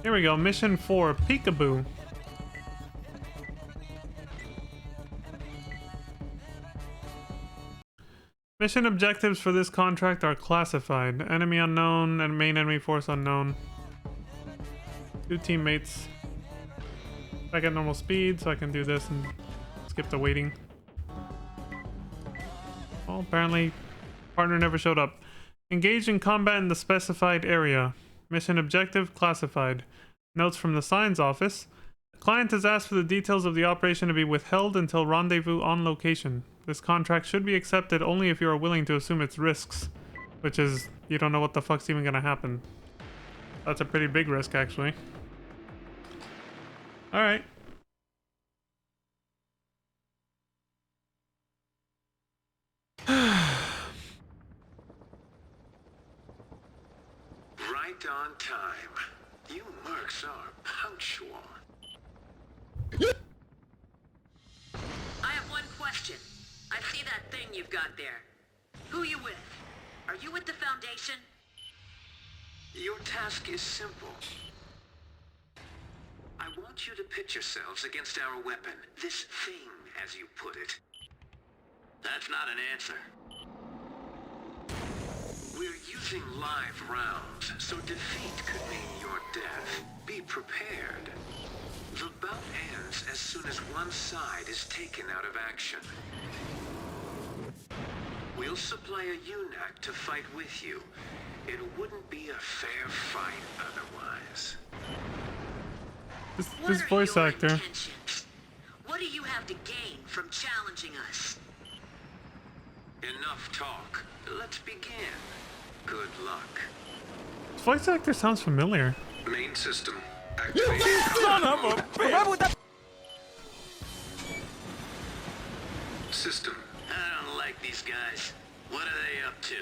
Here we go, mission 4, Peekaboo. Mission objectives for this contract are classified. Enemy unknown and main enemy force unknown. 2 teammates. I get normal speed, so I can do this and skip the waiting. Well, apparently, partner never showed up. Engage in combat in the specified area. Mission objective classified. Notes from the Signs office. The client has asked for the details of the operation to be withheld until rendezvous on location. This contract should be accepted only if you are willing to assume its risks. Which is, you don't know what the fuck's even gonna happen. That's a pretty big risk, actually. All right. Right on time. You mercs are punctual. I have one question. I see that thing you've got there. Who you with? Are you with the Foundation? Your task is simple. I want you to pit yourselves against our weapon. This thing, as you put it. That's not an answer. We're using live rounds, so defeat could mean your death. Be prepared. The bout ends as soon as one side is taken out of action. We'll supply a UNAC to fight with you. It wouldn't be a fair fight otherwise. What This are voice your actor. intentions? What do you have to gain from challenging us? Enough talk. Let's begin. Good luck. This voice actor sounds familiar. Main system You activated. son of a bitch! System. I don't like these guys. What are they up to?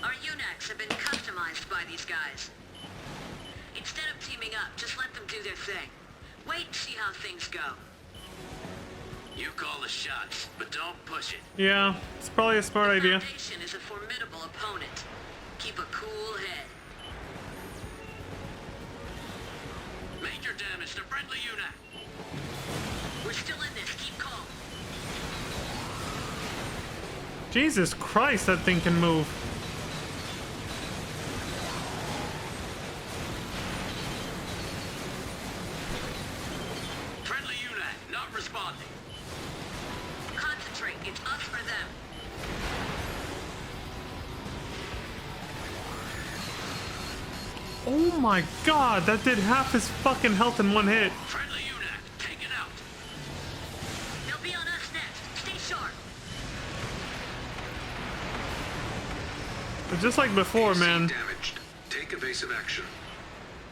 Our UNACs have been customized by these guys. Instead of teaming up, just let them do their thing. Wait and see how things go. You call the shots, but don't push it. Yeah, it's probably a smart idea. Foundation is a formidable opponent. Keep a cool head. Major damage to friendly UNAC. We're still in this. Keep calm. Jesus Christ, that thing can move. Friendly UNAC, not responding. Concentrate. It's us for them. Oh my god, that did half his fucking health in one hit. Friendly UNAC, taken out. They'll be on us next. Stay sharp. But just like before, AC man. damaged. Take evasive action.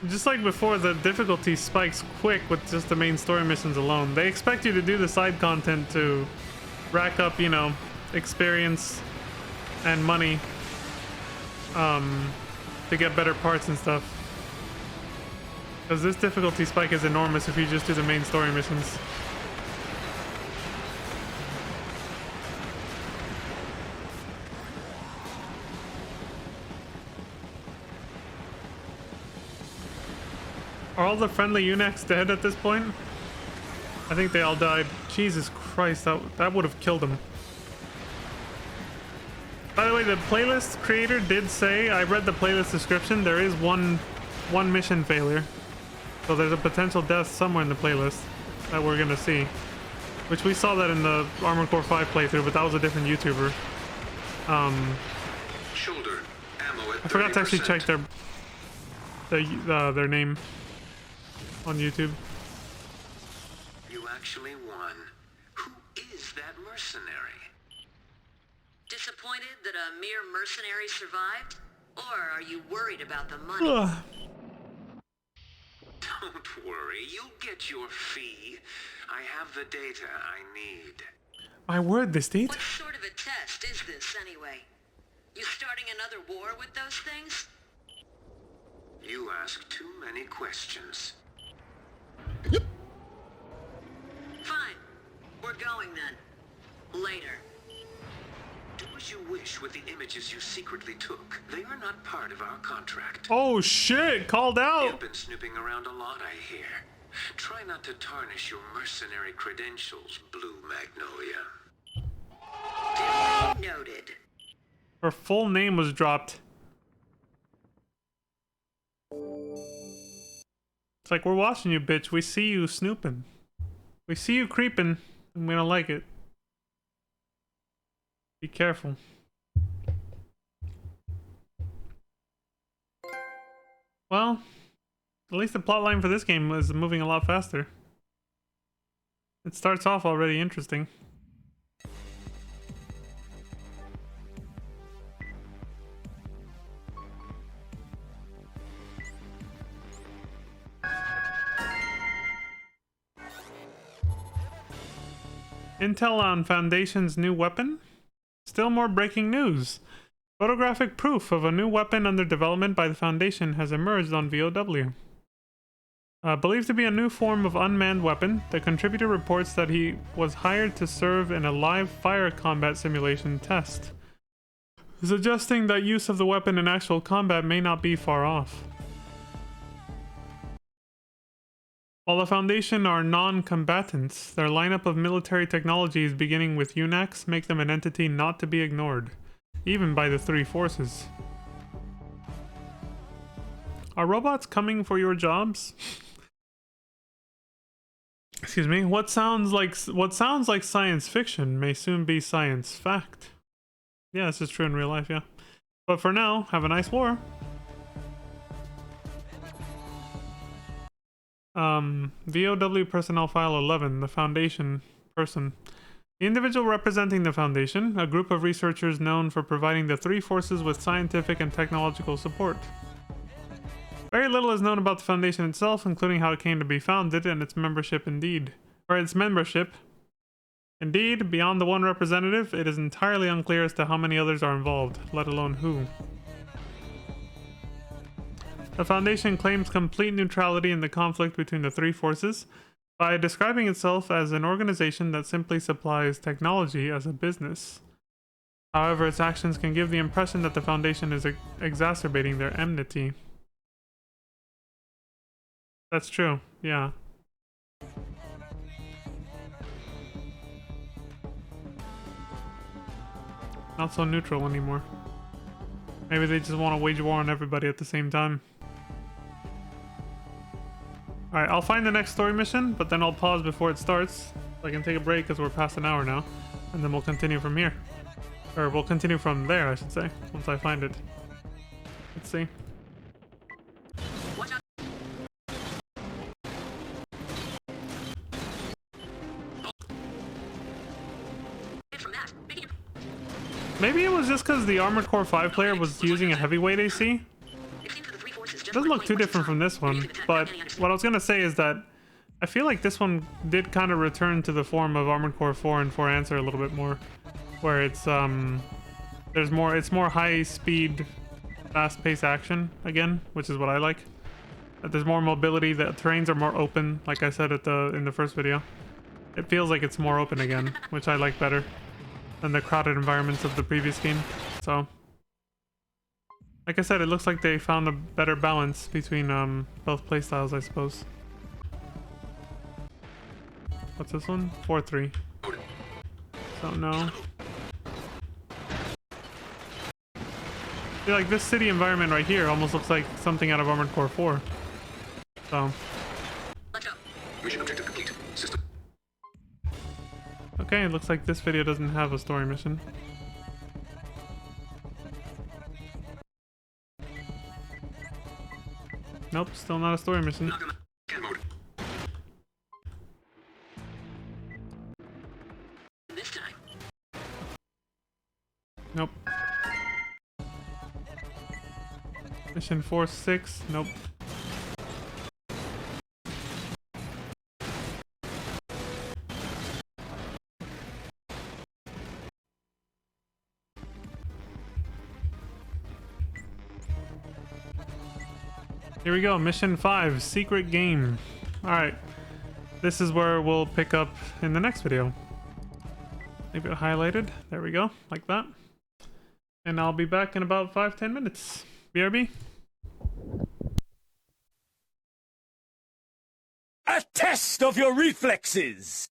Just like before, the difficulty spikes quick with just the main story missions alone. They expect you to do the side content to rack up, you know, experience and money. To get better parts and stuff. Because this difficulty spike is enormous if you just do the main story missions. Are all the friendly UNACs dead at this point? I think they all died. Jesus Christ, that would have killed them. By the way, the playlist creator did say, I read the playlist description, there is one mission failure. So there's a potential death somewhere in the playlist that we're gonna see. Which we saw that in the Armored Core 5 playthrough, but that was a different YouTuber. Shoulder. Ammo at 30%. I forgot to actually check their name on YouTube. You actually won. Who is that mercenary? Disappointed that a mere mercenary survived? Or are you worried about the money? Ugh. Don't worry, you'll get your fee. I have the data I need. My word, this date? What sort of a test is this, anyway? You starting another war with those things? You ask too many questions. Fine. We're going then. Later. Do as you wish with the images you secretly took. They are not part of our contract. Oh shit, called out! You've been snooping around a lot, I hear. Try not to tarnish your mercenary credentials, Blue Magnolia. Duly noted. Her full name was dropped. It's like, we're watching you, bitch. We see you snooping. We see you creeping, and we don't like it. Be careful. Well, at least the plotline for this game is moving a lot faster. It starts off already interesting. Intel on Foundation's new weapon? Still more breaking news. Photographic proof of a new weapon under development by the Foundation has emerged on VOW. Believed to be a new form of unmanned weapon, the contributor reports that he was hired to serve in a live fire combat simulation test, suggesting that use of the weapon in actual combat may not be far off. While the Foundation are non-combatants, their lineup of military technologies beginning with UNACS make them an entity not to be ignored, even by the three forces. Are robots coming for your jobs? Excuse me. What sounds like science fiction may soon be science fact. Yeah, this is true in real life, yeah. But for now, have a nice war. VOW Personnel File 11, the Foundation person. The individual representing the Foundation, a group of researchers known for providing the three forces with scientific and technological support. Very little is known about the Foundation itself, including how it came to be founded and its membership Indeed, beyond the one representative, it is entirely unclear as to how many others are involved, let alone who. The Foundation claims complete neutrality in the conflict between the three forces by describing itself as an organization that simply supplies technology as a business. However, its actions can give the impression that the Foundation is exacerbating their enmity. That's true, yeah. Not so neutral anymore. Maybe they just want to wage war on everybody at the same time. Alright, I'll find the next story mission, but then I'll pause before it starts. So I can take a break because we're past an hour now. And then we'll continue from here. Or we'll continue from there, I should say, once I find it. Let's see. Maybe it was just because the Armored Core 5 player was using a heavyweight AC. It doesn't look too different from this one, but what I was going to say is that I feel like this one did kind of return to the form of Armored Core 4 and 4 Answer a little bit more, where it's it's more high speed, fast paced action again, which is what I like. There's more mobility, the terrains are more open, like I said in the first video. It feels like it's more open again, which I like better than the crowded environments of the previous game. So, like I said, it looks like they found a better balance between both playstyles, I suppose. What's this one? 4-3. So no. I feel like this city environment right here almost looks like something out of Armored Core 4. So. Mission objective complete. System. Okay, it looks like this video doesn't have a story mission. Nope, still not a story mission. This time. Nope. Mission 4-6, nope. Here we go, mission 5, secret game. Alright, this is where we'll pick up in the next video. Leave it highlighted, there we go, like that. And I'll be back in about 5-10 minutes. BRB. A test of your reflexes!